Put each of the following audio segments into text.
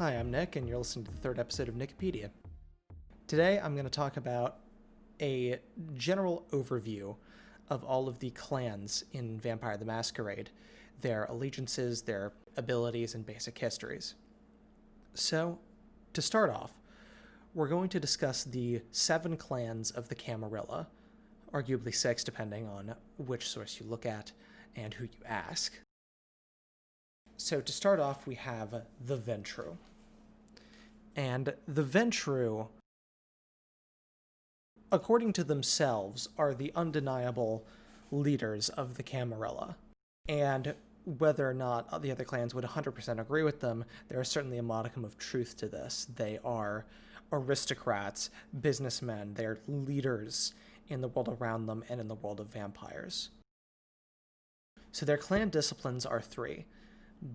Hi, I'm Nick, and you're listening to the third episode of Nickapedia. Today, I'm going to talk about a general overview of all of the clans in Vampire the Masquerade, their allegiances, their abilities, and basic histories. So, to start off, we're going to discuss the 7 clans of the Camarilla, arguably 6 depending on which source you look at and who you ask. So to start off, we have the Ventrue. And the Ventrue, according to themselves, are the undeniable leaders of the Camarilla. And whether or not the other clans would 100% agree with them, there is certainly a modicum of truth to this. They are aristocrats, businessmen, they're leaders in the world around them and in the world of vampires. So their clan disciplines are 3.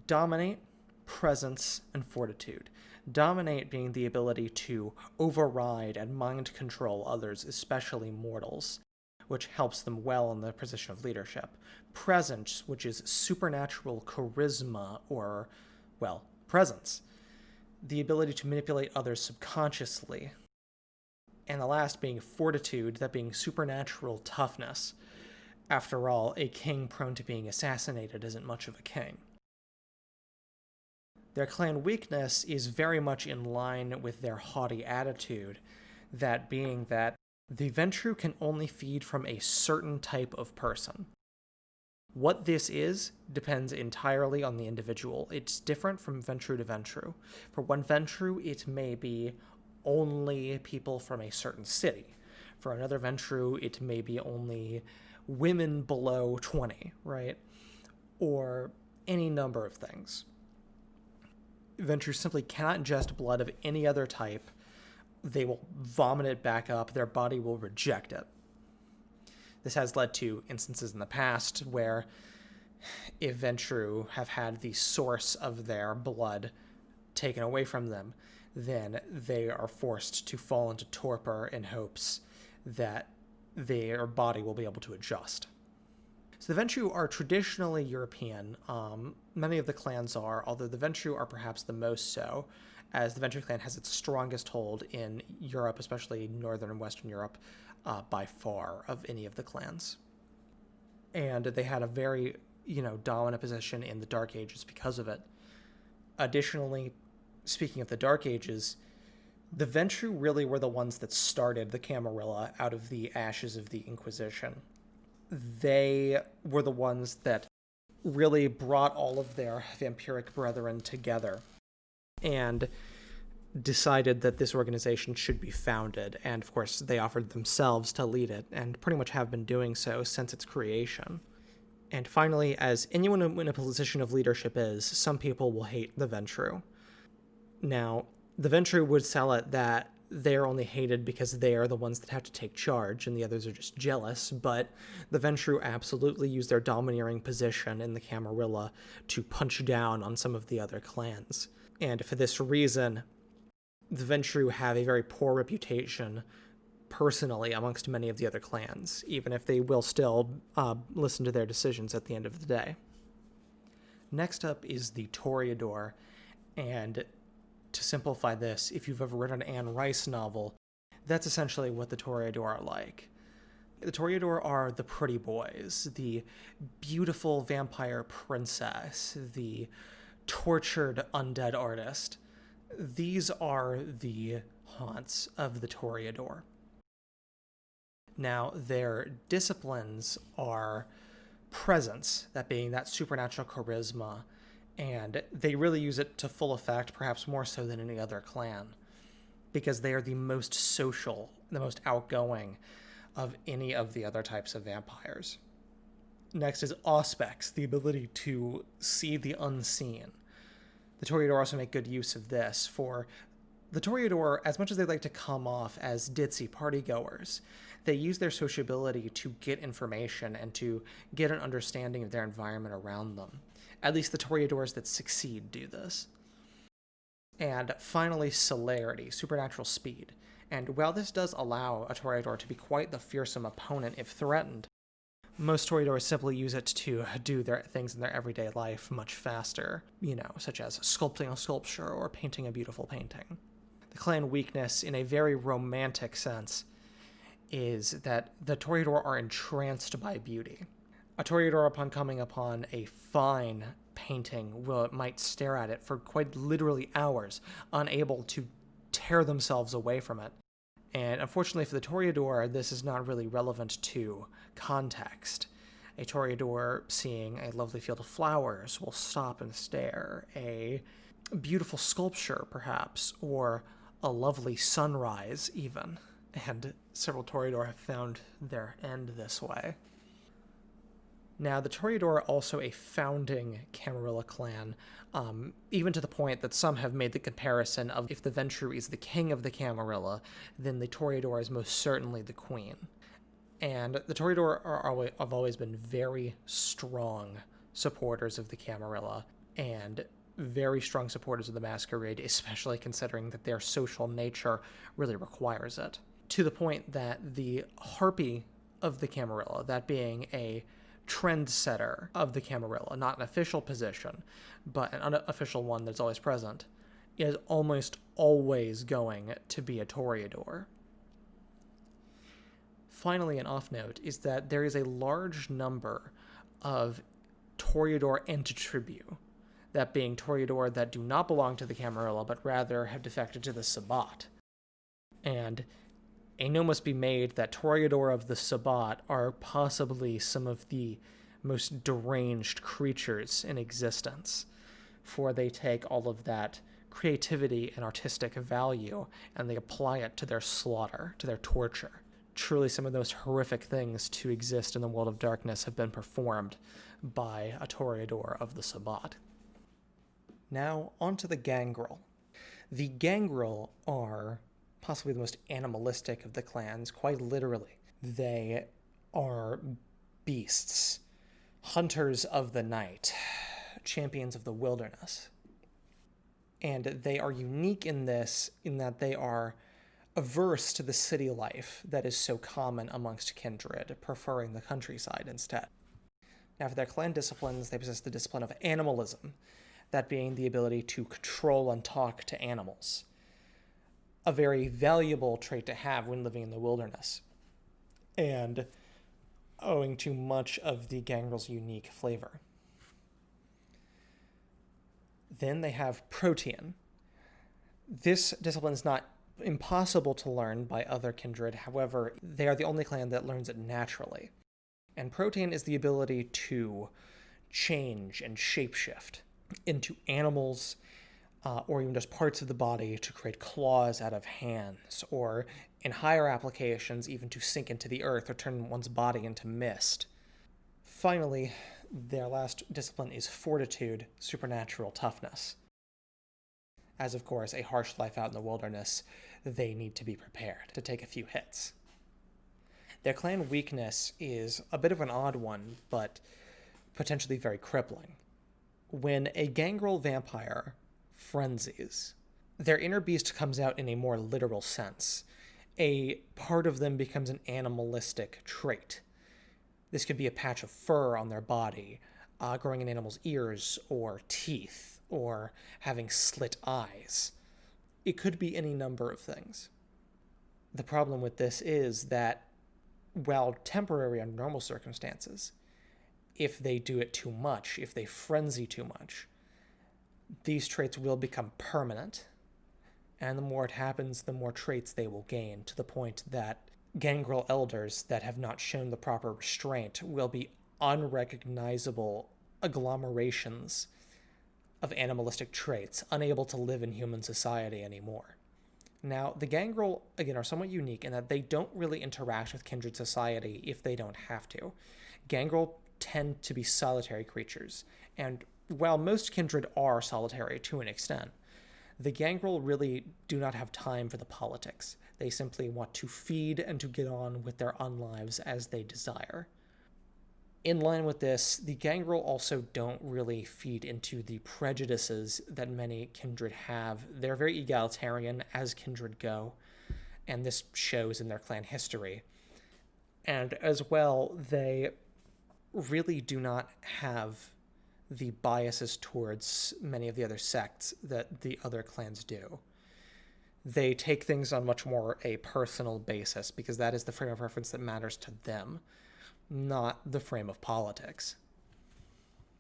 Dominate, presence, and fortitude. Dominate being the ability to override and mind control others, especially mortals, which helps them well in the position of leadership. Presence, which is supernatural charisma or, well, presence. The ability to manipulate others subconsciously. And the last being fortitude, that being supernatural toughness. After all, a king prone to being assassinated isn't much of a king. Their clan weakness is very much in line with their haughty attitude, that being that the Ventrue can only feed from a certain type of person. What this is depends entirely on the individual. It's different from Ventrue to Ventrue. For one Ventrue, it may be only people from a certain city. For another Ventrue, it may be only women below 20, right? Or any number of things. Ventrue simply cannot ingest blood of any other type. They will vomit it back up. Their body will reject it. This has led to instances in the past where if Ventrue have had the source of their blood taken away from them, then they are forced to fall into torpor in hopes that their body will be able to adjust. So the Ventrue are traditionally European. Many of the clans are, although the Ventrue are perhaps the most so, as the Ventrue clan has its strongest hold in Europe, especially Northern and Western Europe, by far of any of the clans. And they had a very, dominant position in the Dark Ages because of it. Additionally, speaking of the Dark Ages, the Ventrue really were the ones that started the Camarilla out of the ashes of the Inquisition. They were the ones that really brought all of their vampiric brethren together and decided that this organization should be founded. And of course, they offered themselves to lead it and pretty much have been doing so since its creation. And finally, as anyone in a position of leadership is, some people will hate the Ventrue. Now, the Ventrue would sell it that they're only hated because they are the ones that have to take charge and the others are just jealous, but the Ventrue absolutely use their domineering position in the Camarilla to punch down on some of the other clans. And for this reason, the Ventrue have a very poor reputation personally amongst many of the other clans, even if they will still listen to their decisions at the end of the day. Next up is the Toreador, and to simplify this, if you've ever read an Anne Rice novel, that's essentially what the Toreador are like. The Toreador are the pretty boys, the beautiful vampire princess, the tortured undead artist. These are the haunts of the Toreador. Now, their disciplines are presence, that being that supernatural charisma, and they really use it to full effect, perhaps more so than any other clan, because they are the most social, the most outgoing of any of the other types of vampires. Next is Auspex, the ability to see the unseen. The Toreador also make good use of this, for the Toreador, as much as they like to come off as ditzy partygoers, they use their sociability to get information and to get an understanding of their environment around them. At least the Toreadors that succeed do this. And finally, celerity, supernatural speed. And while this does allow a Toreador to be quite the fearsome opponent if threatened, Most Toreadors simply use it to do their things in their everyday life much faster, such as sculpting a sculpture or painting a beautiful painting. The clan weakness, in a very romantic sense, is that the Toreador are entranced by beauty. A Toreador, upon coming upon a fine painting, might stare at it for quite literally hours, unable to tear themselves away from it. And unfortunately for the Toreador, this is not really relevant to context. A Toreador seeing a lovely field of flowers will stop and stare. A beautiful sculpture, perhaps, or a lovely sunrise, even. And several Toreador have found their end this way. Now, the Toreador are also a founding Camarilla clan, even to the point that some have made the comparison of if the Ventrue is the king of the Camarilla, then the Toreador is most certainly the queen. And the Toreador have always been very strong supporters of the Camarilla, and very strong supporters of the Masquerade, especially considering that their social nature really requires it. To the point that the Harpy of the Camarilla, that being a trendsetter of the Camarilla, not an official position, but an unofficial one that's always present, is almost always going to be a Toreador. Finally, an off note is that there is a large number of Toreador Antitribu, that being Toreador that do not belong to the Camarilla, but rather have defected to the Sabbat. And a note must be made that Toreador of the Sabbat are possibly some of the most deranged creatures in existence, for they take all of that creativity and artistic value and they apply it to their slaughter, to their torture. Truly, some of those horrific things to exist in the world of darkness have been performed by a Toreador of the Sabbat. Now, on to the Gangrel. The Gangrel are possibly the most animalistic of the clans, quite literally. They are beasts, hunters of the night, champions of the wilderness. And they are unique in this, in that they are averse to the city life that is so common amongst kindred, preferring the countryside instead. Now, for their clan disciplines, they possess the discipline of animalism, that being the ability to control and talk to animals. A very valuable trait to have when living in the wilderness, and owing to much of the Gangrel's unique flavor. Then they have Protean. This discipline is not impossible to learn by other kindred, however, they are the only clan that learns it naturally. And Protean is the ability to change and shapeshift into animals, or even just parts of the body to create claws out of hands, or in higher applications, even to sink into the earth or turn one's body into mist. Finally, their last discipline is Fortitude, supernatural toughness. As, of course, a harsh life out in the wilderness, they need to be prepared to take a few hits. Their clan weakness is a bit of an odd one, but potentially very crippling. When a Gangrel vampire frenzies, their inner beast comes out in a more literal sense. A part of them becomes an animalistic trait. This could be a patch of fur on their body, growing in animals' ears or teeth, or having slit eyes. It could be any number of things. The problem with this is that, while temporary under normal circumstances, if they do it too much, if they frenzy too much, these traits will become permanent, and the more it happens, the more traits they will gain, to the point that Gangrel elders that have not shown the proper restraint will be unrecognizable agglomerations of animalistic traits, unable to live in human society anymore. Now, the Gangrel, again, are somewhat unique in that they don't really interact with kindred society if they don't have to. Gangrel tend to be solitary creatures, and while most kindred are solitary to an extent, the Gangrel really do not have time for the politics. They simply want to feed and to get on with their own lives as they desire. In line with this, the Gangrel also don't really feed into the prejudices that many kindred have. They're very egalitarian as kindred go, and this shows in their clan history. And as well, they really do not have the biases towards many of the other sects that the other clans do. They take things on much more a personal basis because that is the frame of reference that matters to them, not the frame of politics.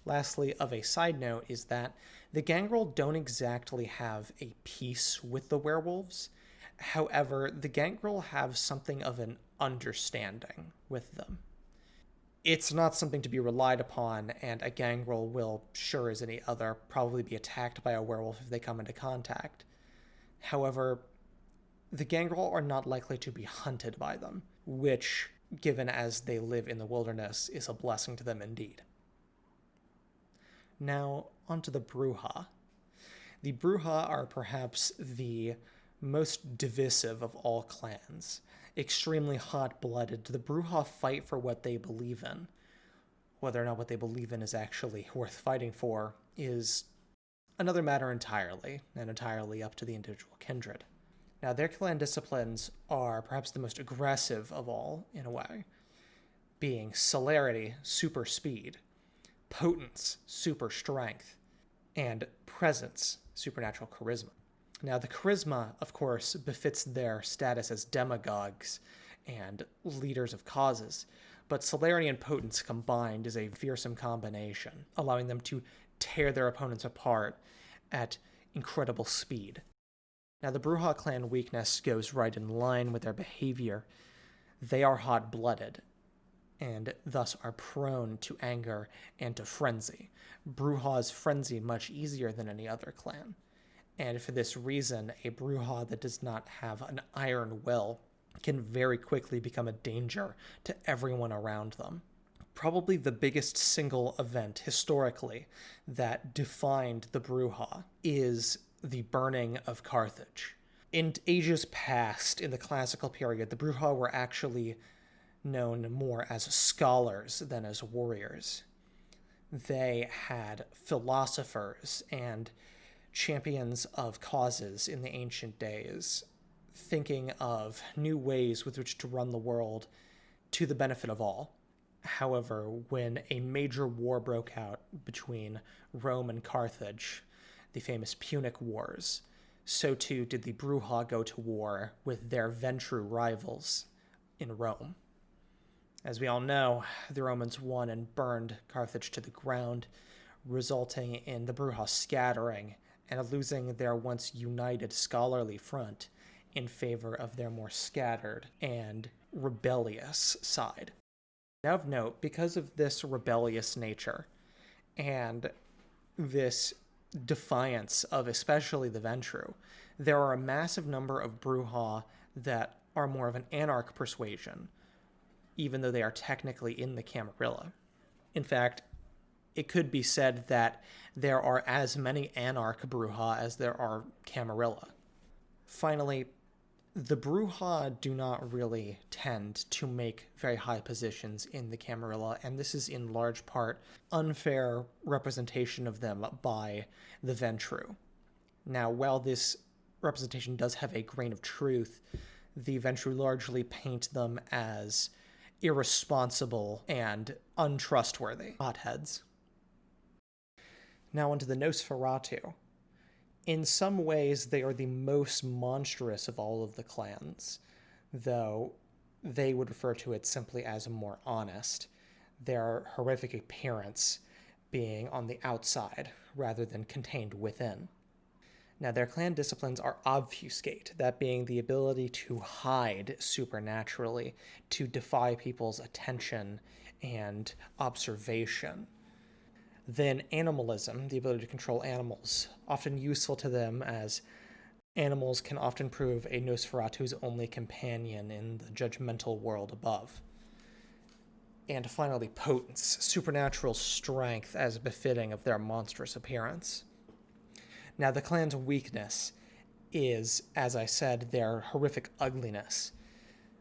Lastly, of a side note, is that the Gangrel don't exactly have a peace with the werewolves. However, the Gangrel have something of an understanding with them. It's not something to be relied upon, and a Gangrel will, sure as any other, probably be attacked by a werewolf if they come into contact. However, the Gangrel are not likely to be hunted by them, which, given as they live in the wilderness, is a blessing to them indeed. Now, onto the Bruja. The Bruja are perhaps the most divisive of all clans. Extremely hot-blooded. The Bruja fight for what they believe in. Whether or not what they believe in is actually worth fighting for is another matter entirely, and entirely up to the individual kindred. Now, their clan disciplines are perhaps the most aggressive of all, in a way, being celerity, super speed, potence, super strength, and presence, supernatural charisma. Now, the charisma, of course, befits their status as demagogues and leaders of causes, but celerity and potence combined is a fearsome combination, allowing them to tear their opponents apart at incredible speed. Now, the Bruja clan weakness goes right in line with their behavior. They are hot-blooded, and thus are prone to anger and to frenzy. Brujas frenzy much easier than any other clan. And for this reason, a Bruja that does not have an iron will can very quickly become a danger to everyone around them. Probably the biggest single event historically that defined the Bruja is the burning of Carthage. In ages past, in the classical period, the Bruja were actually known more as scholars than as warriors. They had philosophers and champions of causes in the ancient days, thinking of new ways with which to run the world to the benefit of all. However, when a major war broke out between Rome and Carthage, the famous Punic Wars, so too did the Bruja go to war with their Ventrue rivals in Rome. As we all know, the Romans won and burned Carthage to the ground, resulting in the Bruja scattering and losing their once united scholarly front in favor of their more scattered and rebellious side. Now of note, because of this rebellious nature and this defiance of especially the Ventrue, there are a massive number of Bruja that are more of an anarch persuasion, even though they are technically in the Camarilla. In fact, it could be said that there are as many anarch Bruja as there are Camarilla. Finally, the Bruja do not really tend to make very high positions in the Camarilla, and this is in large part unfair representation of them by the Ventrue. Now, while this representation does have a grain of truth, the Ventrue largely paint them as irresponsible and untrustworthy hotheads. Now onto the Nosferatu. In some ways, they are the most monstrous of all of the clans, though they would refer to it simply as more honest, their horrific appearance being on the outside rather than contained within. Now, their clan disciplines are obfuscate, that being the ability to hide supernaturally, to defy people's attention and observation. Then animalism, the ability to control animals, often useful to them as animals can often prove a Nosferatu's only companion in the judgmental world above. And finally, potence, supernatural strength as befitting of their monstrous appearance. Now, the clan's weakness is, as I said, their horrific ugliness.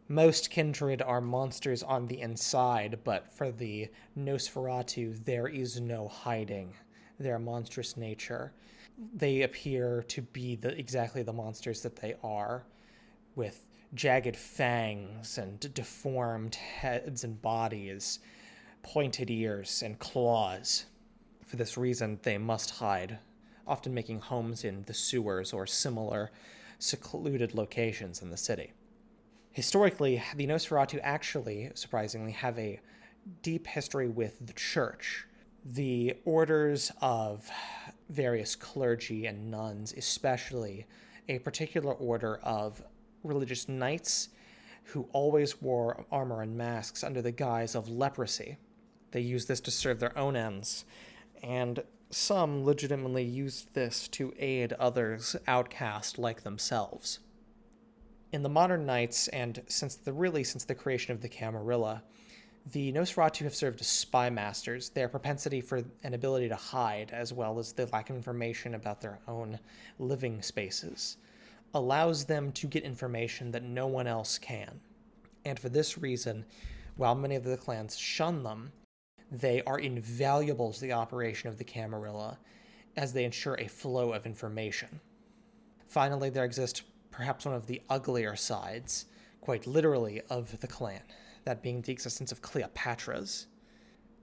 Most kindred are monsters on the inside, but for the Nosferatu, there is no hiding their monstrous nature. They appear to be exactly the monsters that they are, with jagged fangs and deformed heads and bodies, pointed ears and claws. For this reason, they must hide, often making homes in the sewers or similar secluded locations in the city. Historically, the Nosferatu actually, surprisingly, have a deep history with the church. The orders of various clergy and nuns, especially a particular order of religious knights who always wore armor and masks under the guise of leprosy. They used this to serve their own ends, and some legitimately used this to aid others outcast like themselves. In the modern knights, and since the creation of the Camarilla, the Nosferatu have served as spy masters. Their propensity for an ability to hide, as well as the lack of information about their own living spaces, allows them to get information that no one else can. And for this reason, while many of the clans shun them, they are invaluable to the operation of the Camarilla, as they ensure a flow of information. Finally, there exists perhaps one of the uglier sides, quite literally, of the clan, that being the existence of Cleopatras.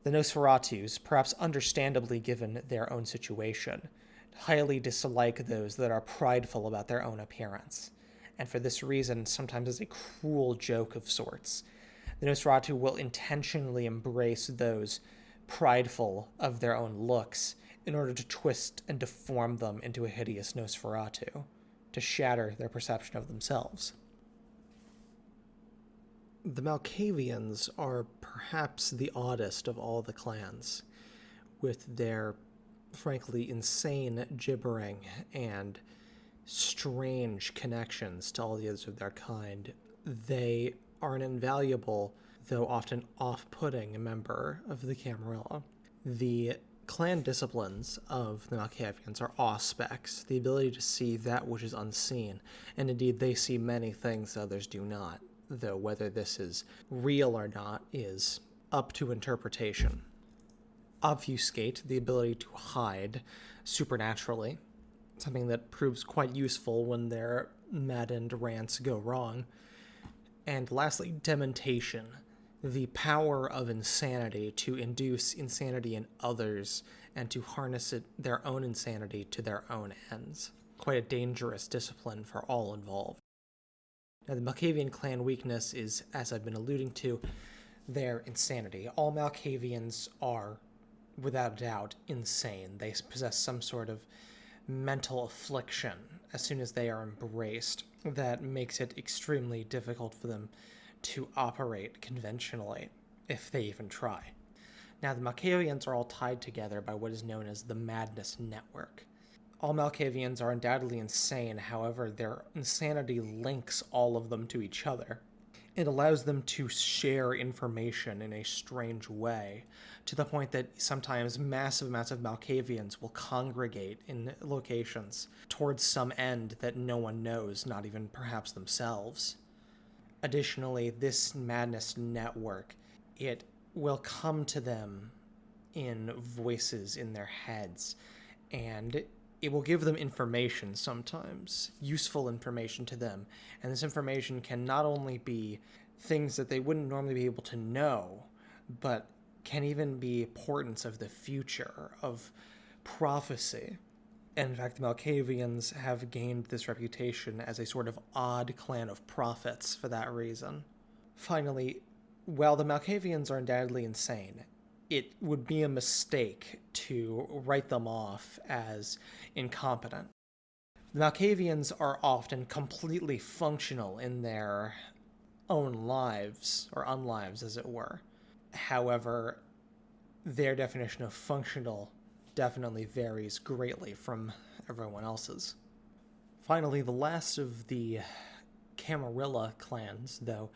The Nosferatus, perhaps understandably given their own situation, highly dislike those that are prideful about their own appearance, and for this reason, sometimes as a cruel joke of sorts, the Nosferatu will intentionally embrace those prideful of their own looks in order to twist and deform them into a hideous Nosferatu, to shatter their perception of themselves. The Malkavians are perhaps the oddest of all the clans, with their, frankly, insane gibbering and strange connections to all the others of their kind. They are an invaluable, though often off-putting, member of the Camarilla. The clan disciplines of the Malkavians are auspex, the ability to see that which is unseen, and indeed they see many things others do not, though whether this is real or not is up to interpretation. Obfuscate, the ability to hide supernaturally, something that proves quite useful when their maddened rants go wrong. And lastly, dementation, the power of insanity to induce insanity in others and to harness their own insanity to their own ends. Quite a dangerous discipline for all involved. Now, the Malkavian clan weakness is, as I've been alluding to, their insanity. All Malkavians are, without a doubt, insane. They possess some sort of mental affliction as soon as they are embraced that makes it extremely difficult for them to operate conventionally, if they even try. Now, the Malkavians are all tied together by what is known as the Madness Network. All Malkavians are undoubtedly insane, however, their insanity links all of them to each other. It allows them to share information in a strange way, to the point that sometimes massive Malkavians will congregate in locations towards some end that no one knows, not even perhaps themselves. Additionally, this madness network, it will come to them in voices in their heads, and it will give them information sometimes, useful information to them, and this information can not only be things that they wouldn't normally be able to know, but can even be portents of the future, of prophecy. And in fact, the Malkavians have gained this reputation as a sort of odd clan of prophets for that reason. Finally, while the Malkavians are undoubtedly insane, it would be a mistake to write them off as incompetent. The Malkavians are often completely functional in their own lives, or unlives as it were. However, their definition of functional definitely varies greatly from everyone else's. Finally, the last of the Camarilla clans, though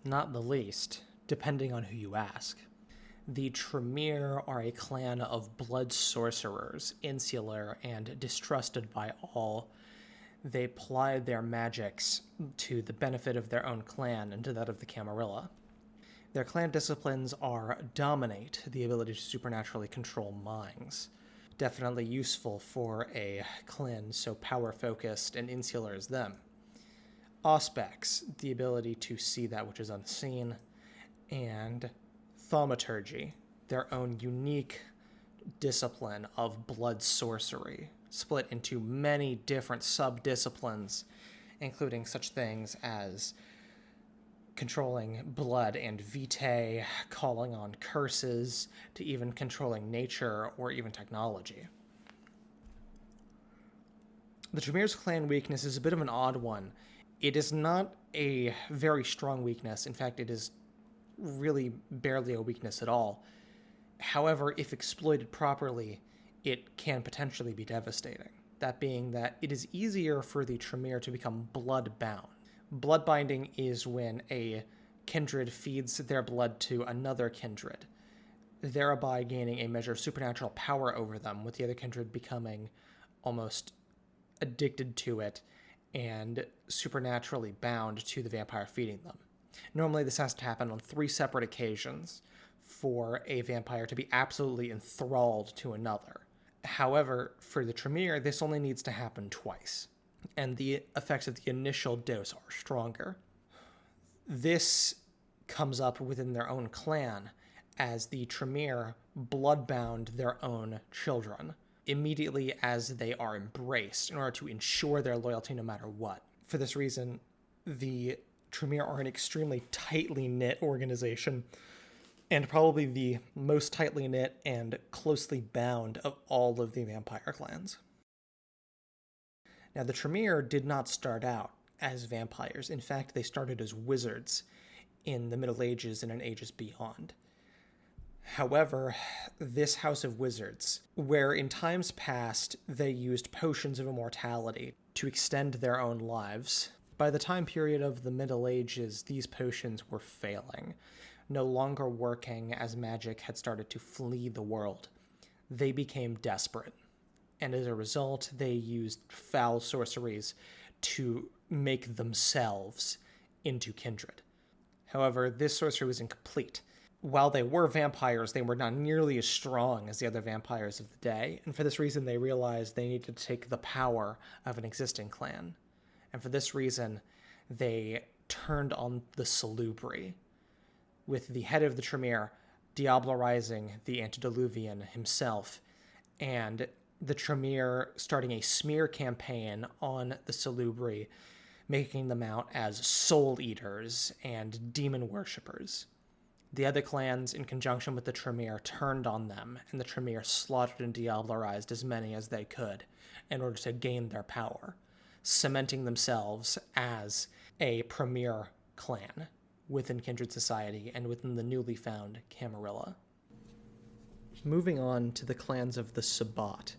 not the least, depending on who you ask. The Tremere are a clan of blood sorcerers, insular and distrusted by all. They plied their magics to the benefit of their own clan and to that of the Camarilla. Their clan disciplines are dominate, the ability to supernaturally control minds. Definitely useful for a clan so power-focused and insular as them. Auspex, the ability to see that which is unseen. And thaumaturgy, their own unique discipline of blood sorcery, split into many different sub-disciplines, including such things as controlling blood and vitae, calling on curses, to even controlling nature or even technology. The Tremere's clan weakness is a bit of an odd one. It is not a very strong weakness. In fact, it is really barely a weakness at all. However, if exploited properly, it can potentially be devastating. That being that it is easier for the Tremere to become blood-bound. Blood-binding is when a kindred feeds their blood to another kindred, thereby gaining a measure of supernatural power over them, with the other kindred becoming almost addicted to it and supernaturally bound to the vampire feeding them. Normally, this has to happen on 3 separate occasions for a vampire to be absolutely enthralled to another. However, for the Tremere, this only needs to happen twice, and the effects of the initial dose are stronger. This comes up within their own clan, as the Tremere bloodbound their own children immediately as they are embraced in order to ensure their loyalty no matter what. For this reason, the Tremere are an extremely tightly knit organization, and probably the most tightly knit and closely bound of all of the vampire clans. Now, the Tremere did not start out as vampires. In fact, they started as wizards in the Middle Ages and in ages beyond. However, this house of wizards, where in times past they used potions of immortality to extend their own lives, by the time period of the Middle Ages, these potions were failing, no longer working as magic had started to flee the world. They became desperate, and as a result, they used foul sorceries to make themselves into kindred. However, this sorcery was incomplete. While they were vampires, they were not nearly as strong as the other vampires of the day, and for this reason they realized they needed to take the power of an existing clan. And for this reason, they turned on the Salubri, with the head of the Tremere diablerizing the antediluvian himself, and the Tremere starting a smear campaign on the Salubri, making them out as soul eaters and demon worshippers. The other clans, in conjunction with the Tremere, turned on them, and the Tremere slaughtered and diablerized as many as they could in order to gain their power, cementing themselves as a premier clan within Kindred Society and within the newly found Camarilla. Moving on to the clans of the Sabbat.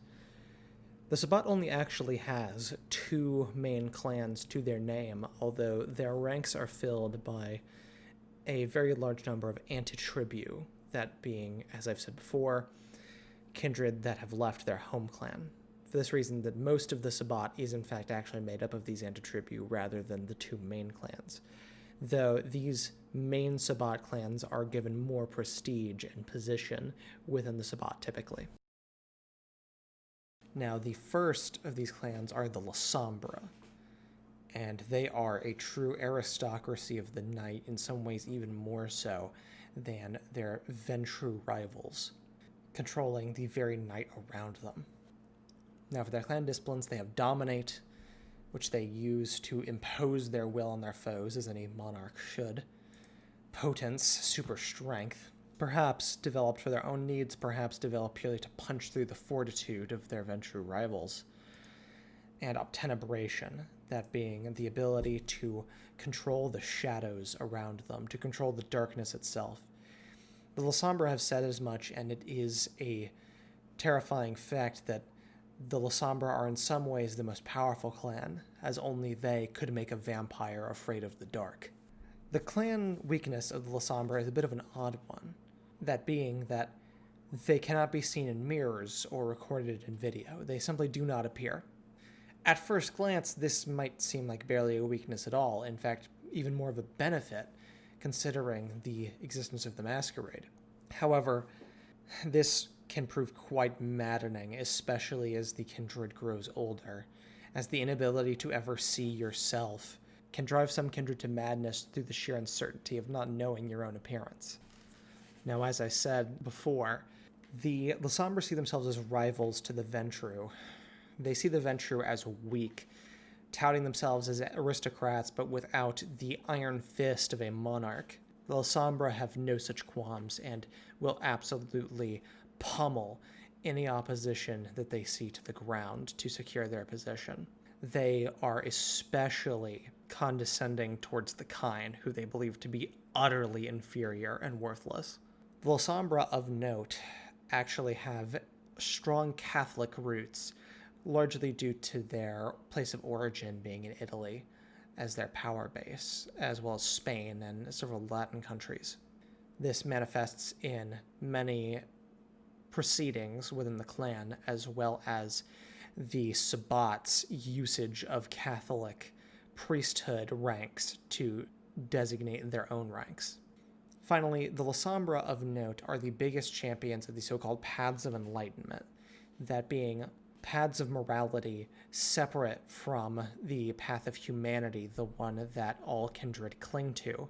The Sabbat only actually has 2 main clans to their name, although their ranks are filled by a very large number of anti-tribu, that being, as I've said before, kindred that have left their home clan. For this reason, that most of the Sabbat is in fact actually made up of these anti-tribu rather than the 2 main clans, though these main Sabbat clans are given more prestige and position within the Sabbat typically. Now, the first of these clans are the Lasambra, and they are a true aristocracy of the night, in some ways even more so than their Ventrue rivals, controlling the very night around them. Now, for their clan disciplines, they have Dominate, which they use to impose their will on their foes, as any monarch should. Potence, super strength, perhaps developed for their own needs, perhaps developed purely to punch through the fortitude of their Ventrue rivals. And Obtenebration, that being the ability to control the shadows around them, to control the darkness itself. The Lasambra have said as much, and it is a terrifying fact that the Lasambra are in some ways the most powerful clan, as only they could make a vampire afraid of the dark. The clan weakness of the Lasambra is a bit of an odd one, that being that they cannot be seen in mirrors or recorded in video. They simply do not appear. At first glance, this might seem like barely a weakness at all, in fact, even more of a benefit, considering the existence of the Masquerade. However, this can prove quite maddening, especially as the kindred grows older, as the inability to ever see yourself can drive some kindred to madness through the sheer uncertainty of not knowing your own appearance. Now, as I said before, the Lasambra see themselves as rivals to the Ventrue. They see the Ventrue as weak, touting themselves as aristocrats, but without the iron fist of a monarch. The Lasambra have no such qualms and will absolutely pummel any opposition that they see to the ground to secure their position. They are especially condescending towards the Kine, who they believe to be utterly inferior and worthless. The Lasambra of note actually have strong Catholic roots, largely due to their place of origin being in Italy as their power base, as well as Spain and several Latin countries. This manifests in many proceedings within the clan, as well as the Sabbat's usage of Catholic priesthood ranks to designate their own ranks. Finally, the Lasambra of note are the biggest champions of the so-called paths of enlightenment, that being paths of morality separate from the path of humanity, the one that all kindred cling to.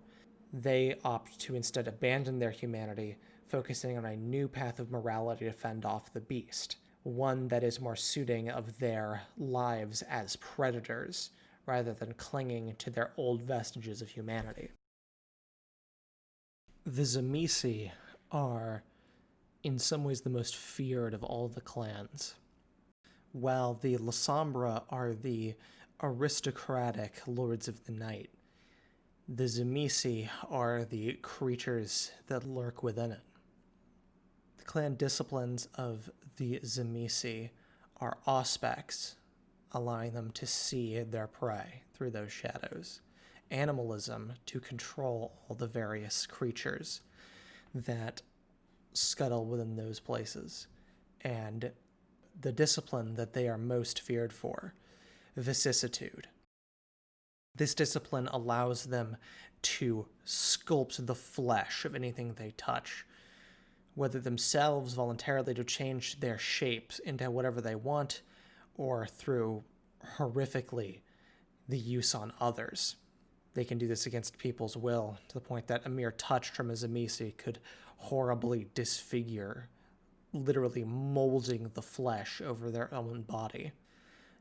They opt to instead abandon their humanity, focusing on a new path of morality to fend off the beast, one that is more suiting of their lives as predators, rather than clinging to their old vestiges of humanity. The Zemesi are, in some ways, the most feared of all the clans. While the Lasambra are the aristocratic lords of the night, the Zemesi are the creatures that lurk within it. The clan disciplines of the Zemesi are auspex, allowing them to see their prey through those shadows. Animalism, to control all the various creatures that scuttle within those places. And the discipline that they are most feared for, vicissitude. This discipline allows them to sculpt the flesh of anything they touch, whether themselves voluntarily to change their shapes into whatever they want, or through horrifically the use on others. They can do this against people's will, to the point that a mere touch from a Zemesi could horribly disfigure, literally molding the flesh over their own body.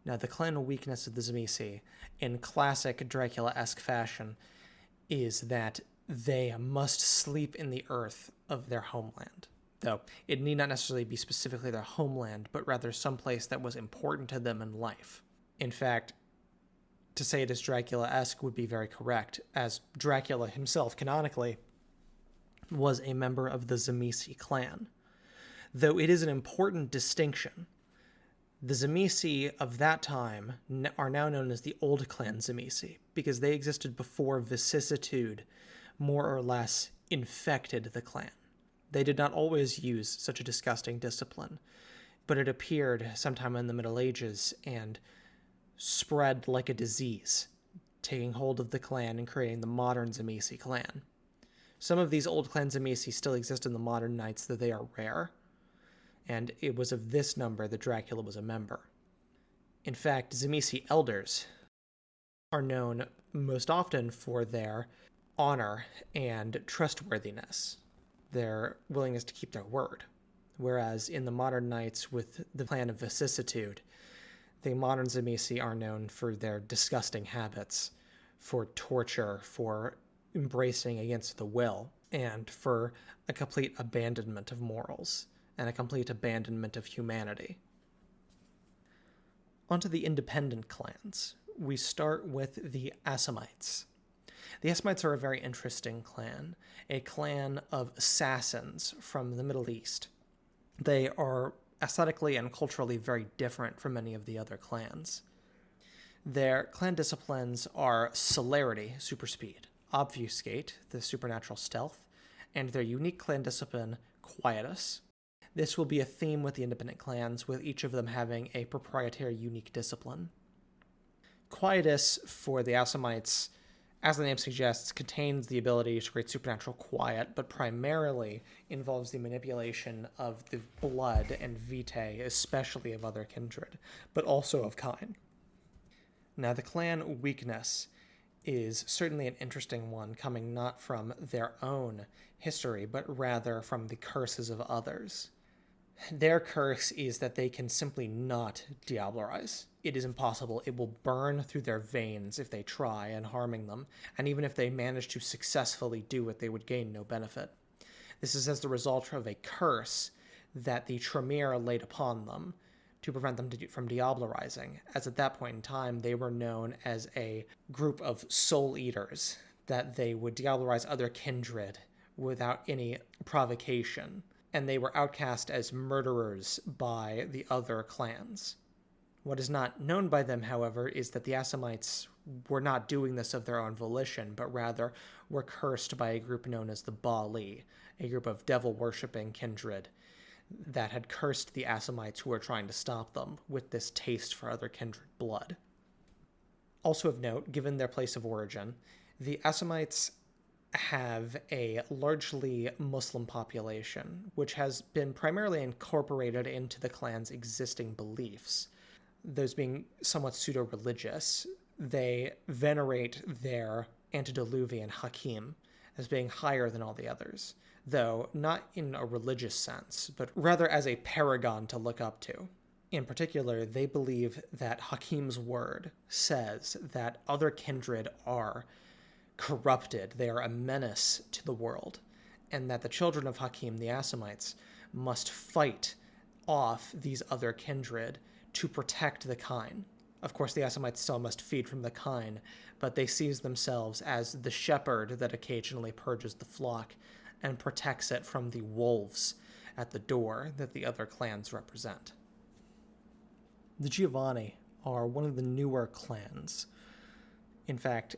Now, the clan weakness of the Zemesi, in classic Dracula-esque fashion, is that they must sleep in the earth of their homeland. Though it need not necessarily be specifically their homeland, but rather someplace that was important to them in life. In fact, to say it is Dracula-esque would be very correct, as Dracula himself, canonically, was a member of the Zemesi clan. Though it is an important distinction. The Zemesi of that time are now known as the Old Clan Zemesi, because they existed before vicissitude more or less infected the clan. They did not always use such a disgusting discipline, but it appeared sometime in the Middle Ages and spread like a disease, taking hold of the clan and creating the modern Zemesi clan. Some of these Old Clan Zemesi still exist in the modern Knights, though they are rare, and it was of this number that Dracula was a member. In fact, Zemesi elders are known most often for their honor and trustworthiness, their willingness to keep their word. Whereas in the modern Knights with the clan of vicissitude, the modern Zemesi are known for their disgusting habits, for torture, for embracing against the will, and for a complete abandonment of morals and a complete abandonment of humanity. Onto the independent clans. We start with the Assamites. The Assamites are a very interesting clan, a clan of assassins from the Middle East. They are aesthetically and culturally very different from many of the other clans. Their clan disciplines are celerity, super speed, obfuscate, the supernatural stealth, and their unique clan discipline, quietus. This will be a theme with the independent clans, with each of them having a proprietary unique discipline. Quietus, for the Assamites, as the name suggests, contains the ability to create supernatural quiet, but primarily involves the manipulation of the blood and vitae, especially of other kindred, but also of kine. Now, the clan weakness is certainly an interesting one, coming not from their own history, but rather from the curses of others. Their curse is that they can simply not diablerize. It is impossible. It will burn through their veins if they try and harming them, and even if they manage to successfully do it, they would gain no benefit. This is as the result of a curse that the Tremere laid upon them to prevent them from diablerizing, as at that point in time they were known as a group of soul eaters, that they would diablerize other kindred without any provocation, and they were outcast as murderers by the other clans. What is not known by them, however, is that the Assamites were not doing this of their own volition, but rather were cursed by a group known as the Baali, a group of devil-worshipping kindred that had cursed the Assamites who were trying to stop them with this taste for other kindred blood. Also of note, given their place of origin, the Assamites have a largely Muslim population, which has been primarily incorporated into the clan's existing beliefs. Those being somewhat pseudo-religious, they venerate their antediluvian Hakim as being higher than all the others, though not in a religious sense, but rather as a paragon to look up to. In particular, they believe that Hakim's word says that other kindred are corrupted, they are a menace to the world, and that the children of Hakim, the Assamites, must fight off these other kindred to protect the kine. Of course, the Assamites still must feed from the kine, but they see themselves as the shepherd that occasionally purges the flock and protects it from the wolves at the door that the other clans represent. The Giovanni are one of the newer clans. In fact,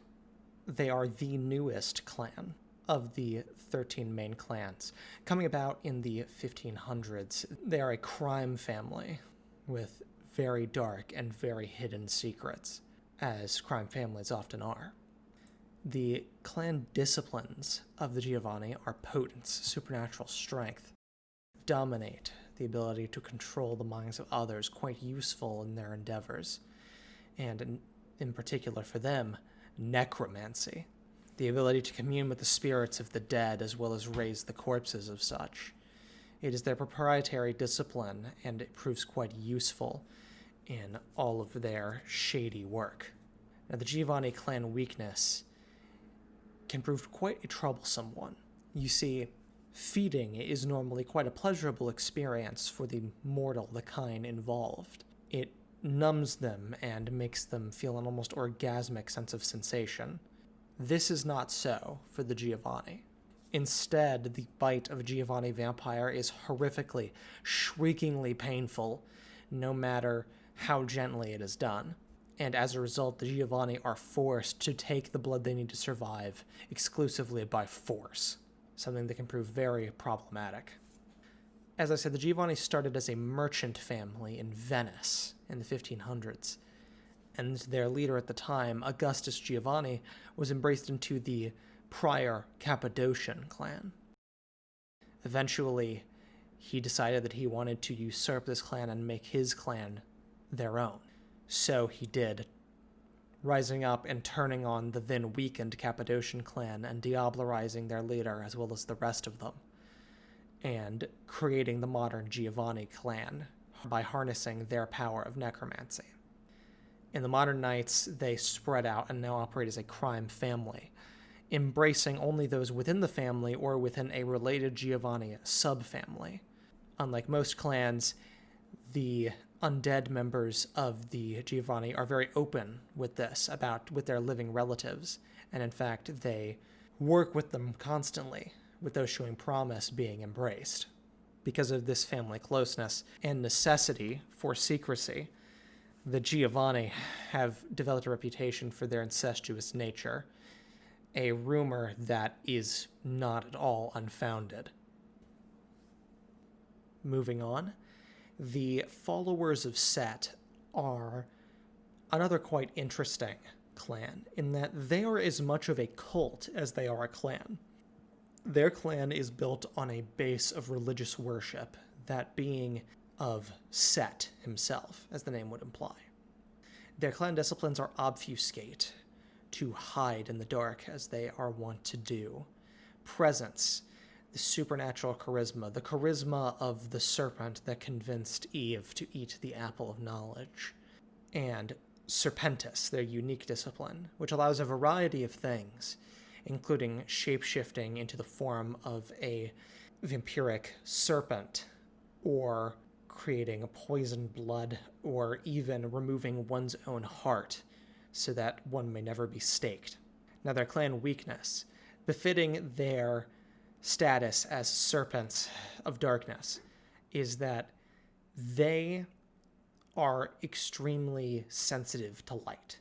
they are the newest clan of the 13 main clans. Coming about in the 1500s, they are a crime family with very dark and very hidden secrets, as crime families often are. The clan disciplines of the Giovanni are potence, supernatural strength, dominate, the ability to control the minds of others, quite useful in their endeavors, and in particular for them, necromancy, the ability to commune with the spirits of the dead as well as raise the corpses of such. It is their proprietary discipline, and it proves quite useful in all of their shady work. Now, the Giovanni clan weakness can prove quite a troublesome one. You see, feeding is normally quite a pleasurable experience for the mortal, the kine involved. It numbs them and makes them feel an almost orgasmic sense of sensation. This is not so for the Giovanni. Instead, the bite of a Giovanni vampire is horrifically, shriekingly painful, no matter how gently it is done. And as a result, the Giovanni are forced to take the blood they need to survive exclusively by force, something that can prove very problematic. As I said, the Giovanni started as a merchant family in Venice in the 1500s, and their leader at the time, Augustus Giovanni, was embraced into the prior Cappadocian clan. Eventually, he decided that he wanted to usurp this clan and make his clan their own. So he did, rising up and turning on the then weakened Cappadocian clan and diablerizing their leader as well as the rest of them, and creating the modern Giovanni clan by harnessing their power of necromancy. In the modern Knights, they spread out and now operate as a crime family, embracing only those within the family or within a related Giovanni subfamily. Unlike most clans, the undead members of the Giovanni are very open with this, with their living relatives, and in fact, they work with them constantly, with those showing promise being embraced. Because of this family closeness and necessity for secrecy, the Giovanni have developed a reputation for their incestuous nature, a rumor that is not at all unfounded. Moving on, the followers of Set are another quite interesting clan, in that they are as much of a cult as they are a clan. Their clan is built on a base of religious worship, that being of Set himself, as the name would imply. Their clan disciplines are obfuscate, to hide in the dark, as they are wont to do. Presence, the supernatural charisma, the charisma of the serpent that convinced Eve to eat the apple of knowledge. And serpentis, their unique discipline, which allows a variety of things, including shape-shifting into the form of a vampiric serpent, or creating a poisoned blood, or even removing one's own heart so that one may never be staked. Now, their clan weakness, befitting their status as serpents of darkness, is that they are extremely sensitive to light.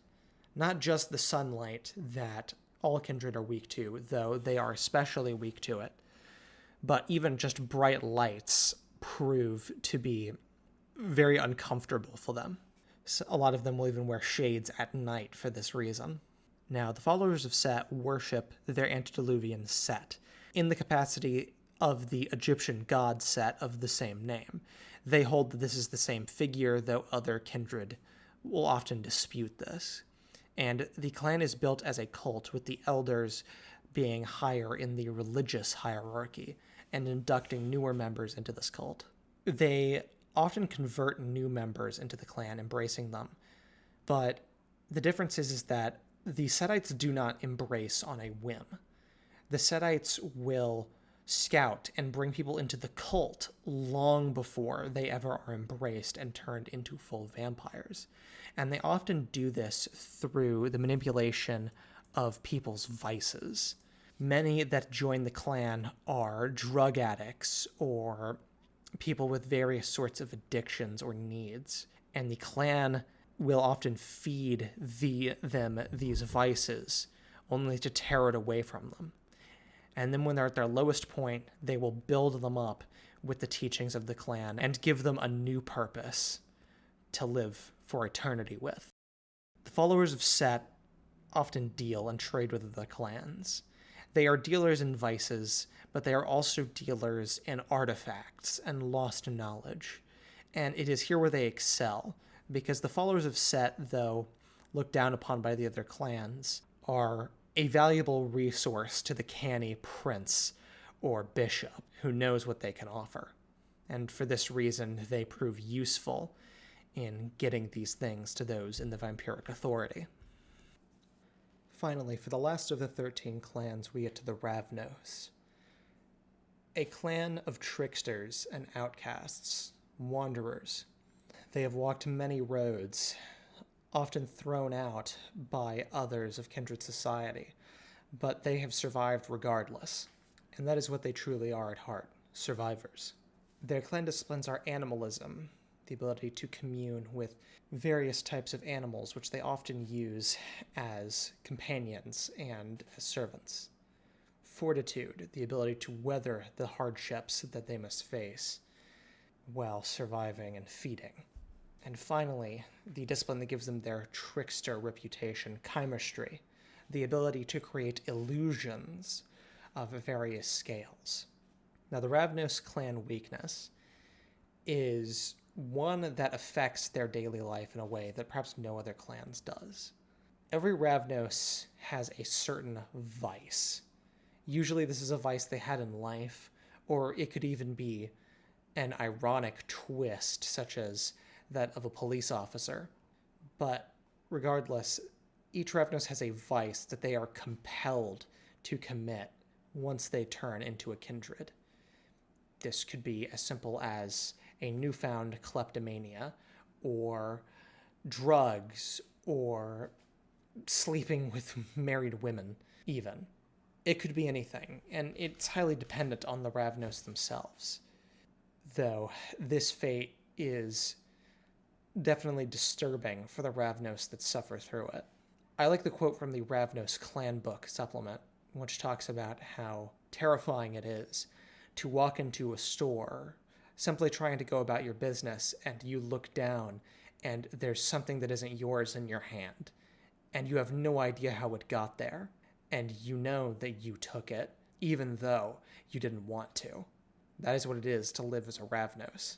Not just the sunlight that all kindred are weak to, though they are especially weak to it, but even just bright lights prove to be very uncomfortable for them. So a lot of them will even wear shades at night for this reason. Now, the followers of Set worship their antediluvian Set in the capacity of the Egyptian god Set of the same name. They hold that this is the same figure, though other kindred will often dispute this. And the clan is built as a cult, with the elders being higher in the religious hierarchy and inducting newer members into this cult. They often convert new members into the clan, embracing them. But the difference is that the Setites do not embrace on a whim. The Setites will scout and bring people into the cult long before they ever are embraced and turned into full vampires. And they often do this through the manipulation of people's vices. Many that join the clan are drug addicts or people with various sorts of addictions or needs, and the clan will often feed them these vices, only to tear it away from them. And then when they're at their lowest point, they will build them up with the teachings of the clan and give them a new purpose to live for eternity with. The followers of Set often deal and trade with the clans. They are dealers in vices, but they are also dealers in artifacts and lost knowledge. And it is here where they excel, because the followers of Set, though looked down upon by the other clans, are a valuable resource to the canny prince or bishop who knows what they can offer. And for this reason, they prove useful in getting these things to those in the vampiric authority. Finally, for the last of the 13 clans, we get to the Ravnos, a clan of tricksters and outcasts, wanderers. They have walked many roads, often thrown out by others of kindred society, but they have survived regardless, and that is what they truly are at heart, survivors. Their clan disciplines are animalism, the ability to commune with various types of animals, which they often use as companions and as servants. Fortitude, the ability to weather the hardships that they must face while surviving and feeding. And finally, the discipline that gives them their trickster reputation, chemistry, the ability to create illusions of various scales. Now, the Ravnos clan weakness is one that affects their daily life in a way that perhaps no other clans does. Every Ravnos has a certain vice. Usually this is a vice they had in life, or it could even be an ironic twist, such as that of a police officer. But regardless, each Ravnos has a vice that they are compelled to commit once they turn into a kindred. This could be as simple as a newfound kleptomania, or drugs, or sleeping with married women, even. It could be anything, and it's highly dependent on the Ravnos themselves. Though this fate is definitely disturbing for the Ravnos that suffer through it. I like the quote from the Ravnos Clan Book supplement, which talks about how terrifying it is to walk into a store simply trying to go about your business, and you look down and there's something that isn't yours in your hand, and you have no idea how it got there, and you know that you took it, even though you didn't want to. That is what it is to live as a Ravnos.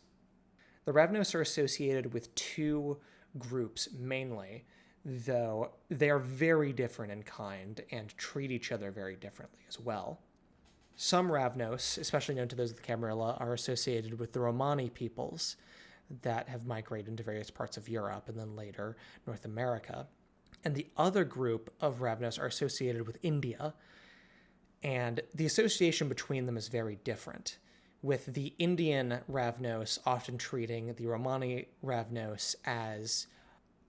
The Ravnos are associated with two groups mainly though they are very different in kind and treat each other very differently as well. Some Ravnos, especially known to those of the Camarilla, are associated with the Romani peoples that have migrated into various parts of Europe and then later North America. And the other group of Ravnos are associated with India, and the association between them is very different, with the Indian Ravnos often treating the Romani Ravnos as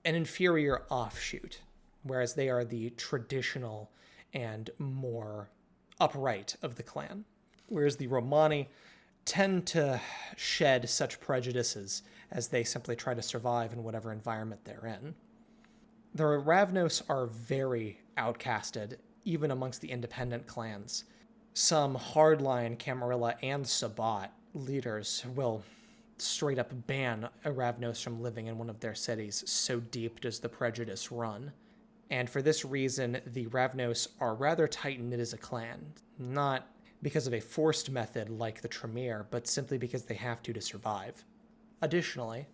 an inferior offshoot, whereas they are the traditional and more upright of the clan, whereas the Romani tend to shed such prejudices as they simply try to survive in whatever environment they're in. The Ravnos are very outcasted, even amongst the independent clans. Some hardline Camarilla and Sabbat leaders will straight up ban a Ravnos from living in one of their cities, so deep does the prejudice run. And for this reason, the Ravnos are rather tight-knit as a clan, not because of a forced method like the Tremere, but simply because they have to survive. Additionally,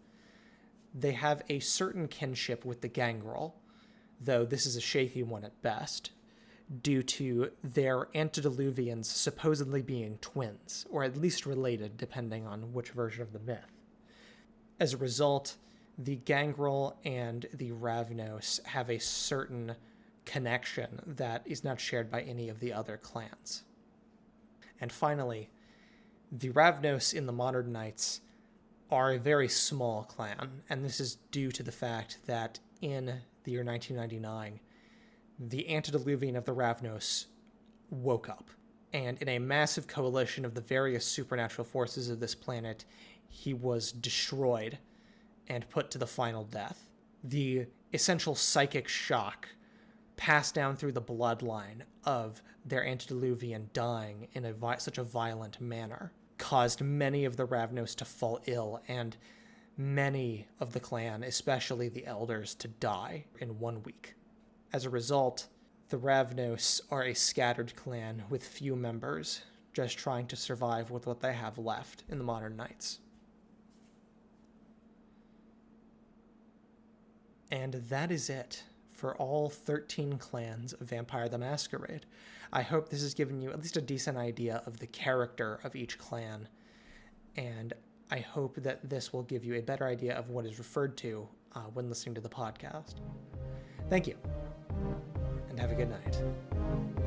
they have a certain kinship with the Gangrel, though this is a shaky one at best, due to their antediluvians supposedly being twins, or at least related, depending on which version of the myth. As a result, the Gangrel and the Ravnos have a certain connection that is not shared by any of the other clans. And finally, the Ravnos in the Modern Knights are a very small clan, and this is due to the fact that in the year 1999, the antediluvian of the Ravnos woke up, and in a massive coalition of the various supernatural forces of this planet, he was destroyed and put to the final death. The essential psychic shock passed down through the bloodline of their antediluvian dying in such a violent manner caused many of the Ravnos to fall ill, and many of the clan, especially the elders, to die in 1 week. As a result, the Ravnos are a scattered clan with few members, just trying to survive with what they have left in the Modern Knights. And that is it for all 13 clans of Vampire the Masquerade. I hope this has given you at least a decent idea of the character of each clan, and I hope that this will give you a better idea of what is referred to when listening to the podcast. Thank you, and have a good night.